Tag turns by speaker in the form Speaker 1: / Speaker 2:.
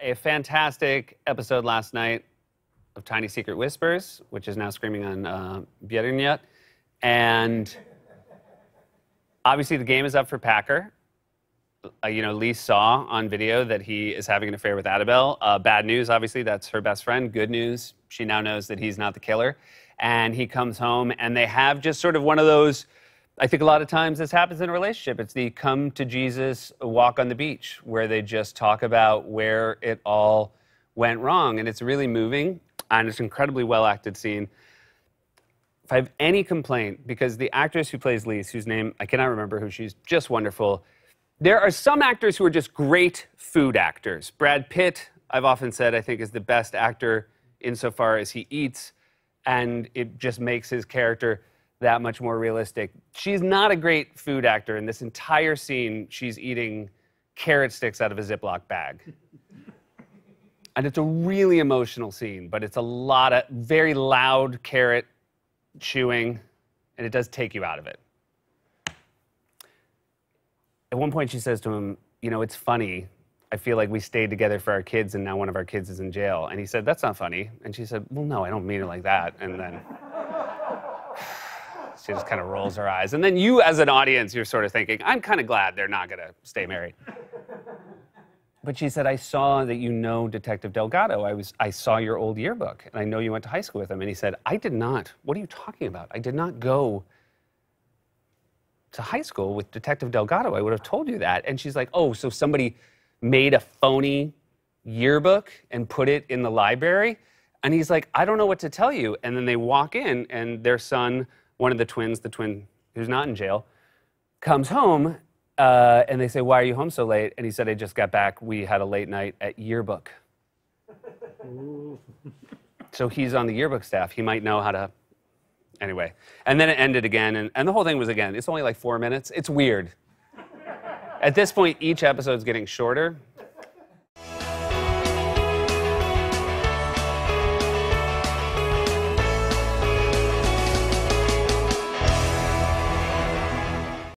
Speaker 1: a fantastic episode last night of Tiny Secret Whispers, which is now screaming on Björnjet. And obviously the game is up for Packer. Lee saw on video that he is having an affair with Annabelle. Bad news, obviously, that's her best friend. Good news, she now knows that he's not the killer. And he comes home, and they have just sort of one of those, I think a lot of times this happens in a relationship. It's the come to Jesus walk on the beach, where they just talk about where it all went wrong. And it's really moving, and it's an incredibly well-acted scene. If I have any complaint, because the actress who plays Lise, whose name I cannot remember, who she's just wonderful. There are some actors who are just great food actors. Brad Pitt, I've often said, I think is the best actor insofar as he eats, and it just makes his character that much more realistic. She's not a great food actor. In this entire scene, she's eating carrot sticks out of a Ziploc bag. And it's a really emotional scene, but it's a lot of very loud carrot chewing, and it does take you out of it. At one point, she says to him, it's funny. I feel like we stayed together for our kids, and now one of our kids is in jail. And he said, that's not funny. And she said, well, no, I don't mean it like that. And then she just kind of rolls her eyes. And then you, as an audience, you're sort of thinking, I'm kind of glad they're not going to stay married. But she said, I saw that you know Detective Delgado. I saw your old yearbook, and I know you went to high school with him. And he said, I did not. What are you talking about? I did not go to high school with Detective Delgado. I would have told you that. And she's like, oh, so somebody made a phony yearbook and put it in the library? And he's like, I don't know what to tell you. And then they walk in, and their son, one of the twins, the twin who's not in jail, comes home, and they say, why are you home so late? And he said, I just got back. We had a late night at yearbook. So he's on the yearbook staff. He might know how to... Anyway, and then it ended again, and the whole thing was, again, it's only like 4 minutes. It's weird. At this point, each episode's getting shorter,